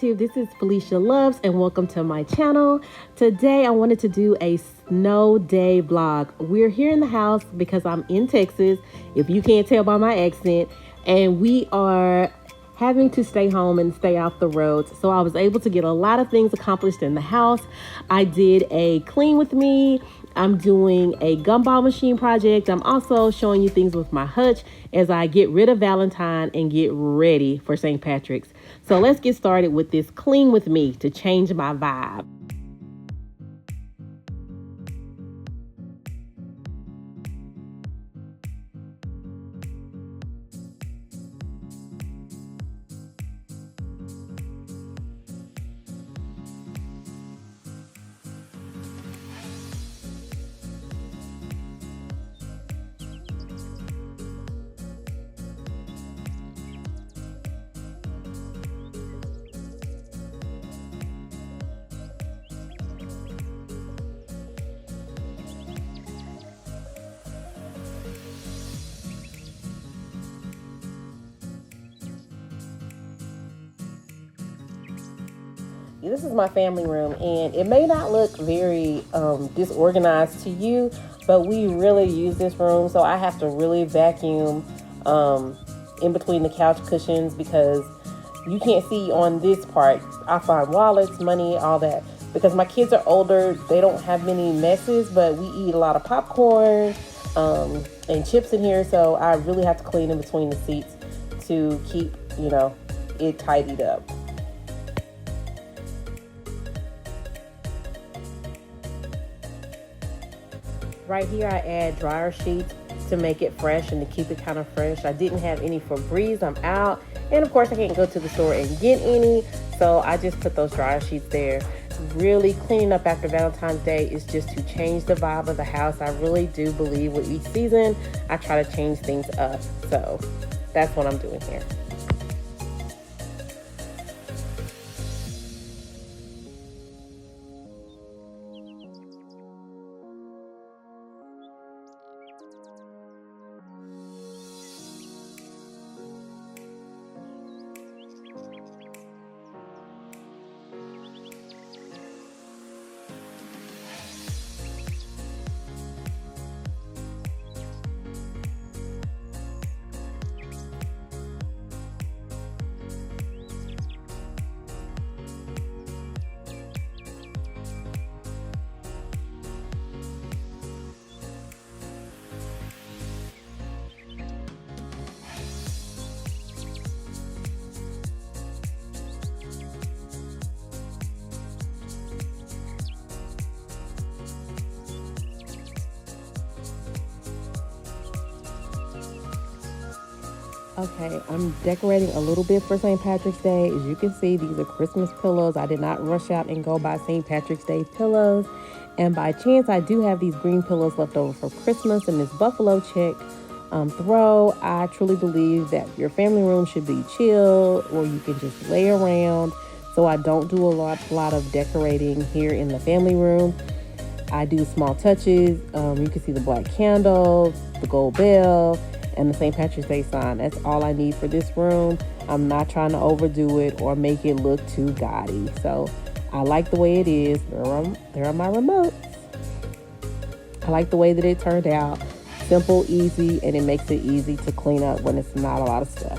YouTube, this is Felicia Loves and welcome to my channel. Today I wanted to do a snow day vlog. We're here in the house because I'm in Texas, if you can't tell by my accent, and we are having to stay home and stay off the roads. So I was able to get a lot of things accomplished in the house. I did a clean with me. I'm doing a Gumball Machine project. I'm also showing you things with my Hutch as I get rid of Valentine and get ready for St. Patrick's. So let's get started with this clean with me to change my vibe. This is my family room, and it may not look very disorganized to you, but we really use this room, so I have to really vacuum in between the couch cushions because you can't see on this part. I find wallets, money, all that. Because my kids are older, they don't have many messes, but we eat a lot of popcorn and chips in here, so I really have to clean in between the seats to keep, it tidied up. Right here, I add dryer sheets to make it fresh and to keep it kind of fresh. I didn't have any for Breeze. I'm out. And of course, I can't go to the store and get any. So I just put those dryer sheets there. Really cleaning up after Valentine's Day is just to change the vibe of the house. I really do believe with each season, I try to change things up. So that's what I'm doing here. Okay, I'm decorating a little bit for St. Patrick's Day. As you can see, these are Christmas pillows. I did not rush out and go buy St. Patrick's Day pillows. And by chance, I do have these green pillows left over for Christmas and this buffalo check throw. I truly believe that your family room should be chill, or you can just lay around. So I don't do a lot of decorating here in the family room. I do small touches. You can see the black candles, the gold bell, and the St. Patrick's Day sign. That's all I need for this room. I'm not trying to overdo it or make it look too gaudy. So I like the way it is. There are my remotes. I like the way that it turned out. Simple, easy, and it makes it easy to clean up when it's not a lot of stuff.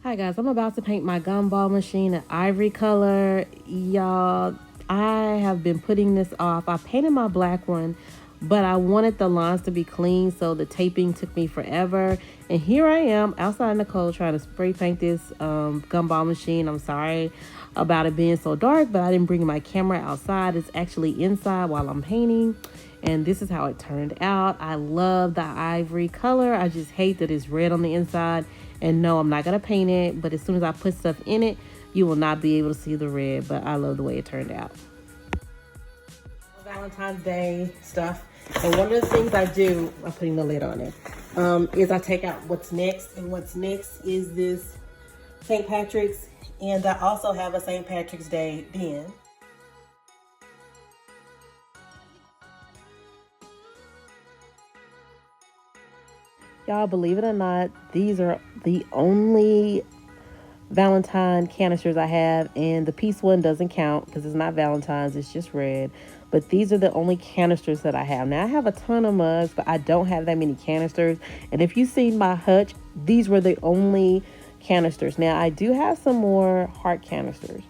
Hi guys, I'm about to paint my Gumball Machine an ivory color. Y'all, I have been putting this off. I painted my black one, but I wanted the lines to be clean, so the taping took me forever. And here I am outside in the cold trying to spray paint this Gumball Machine. I'm sorry about it being so dark, but I didn't bring my camera outside. It's actually inside while I'm painting. And this is how it turned out. I love the ivory color. I just hate that it's red on the inside. And no, I'm not going to paint it. But as soon as I put stuff in it, you will not be able to see the red. But I love the way it turned out. Valentine's Day stuff. And one of the things I do, I'm putting the lid on it, is I take out what's next. And what's next is this St. Patrick's, and I also have a St. Patrick's Day bin. Y'all, believe it or not, these are the only Valentine canisters I have, and the peace one doesn't count because it's not Valentine's, it's just red. But these are the only canisters that I have. Now, I have a ton of mugs, but I don't have that many canisters. And if you've seen my Hutch, these were the only canisters. Now, I do have some more heart canisters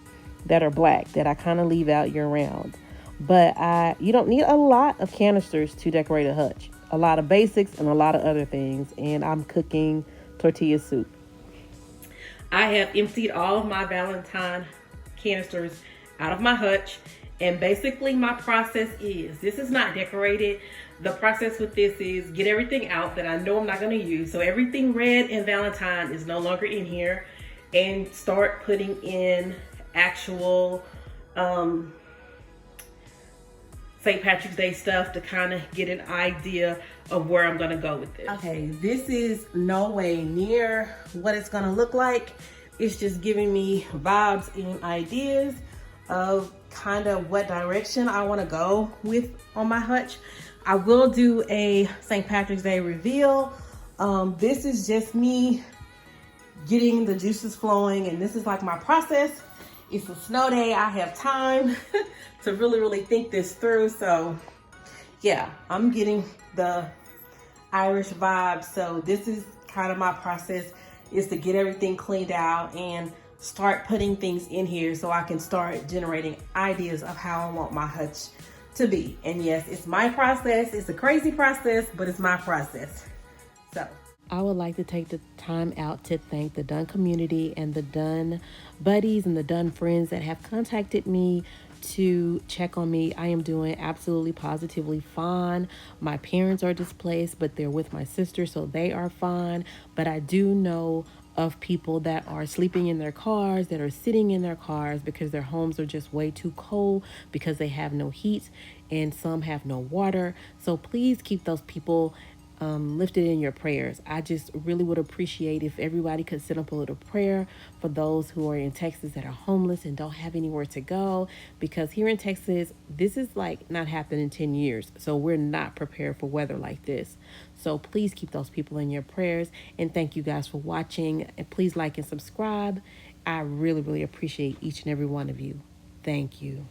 that are black that I kind of leave out year round. But you don't need a lot of canisters to decorate a Hutch. A lot of basics and a lot of other things. And I'm cooking tortilla soup. I have emptied all of my Valentine canisters out of my Hutch. And basically my process is, this is not decorated. The process with this is get everything out that I know I'm not going to use. So everything red and Valentine is no longer in here. And start putting in actual St. Patrick's Day stuff to kind of get an idea of where I'm gonna go with this. Okay, this is no way near what it's gonna look like. It's just giving me vibes and ideas of kind of what direction I wanna go with on my Hutch. I will do a St. Patrick's Day reveal. This is just me getting the juices flowing, and this is like my process. It's a snow day, I have time to really think this through. So yeah, I'm getting the Irish vibe. So this is kind of my process, is to get everything cleaned out and start putting things in here so I can start generating ideas of how I want my Hutch to be. And yes, it's my process. It's a crazy process, but it's my process. So I would like to take the time out to thank the Dunn community and the Dunn buddies and the Dunn friends that have contacted me to check on me. I am doing absolutely positively fine. My parents are displaced, but they're with my sister, so they are fine. But I do know of people that are sleeping in their cars, that are sitting in their cars because their homes are just way too cold because they have no heat, and some have no water. So please keep those people lifted in your prayers. I just really would appreciate if everybody could send up a little prayer for those who are in Texas that are homeless and don't have anywhere to go, because here in Texas, this is like not happened in 10 years. So we're not prepared for weather like this. So please keep those people in your prayers, and thank you guys for watching, and please like and subscribe. I really appreciate each and every one of you. Thank you.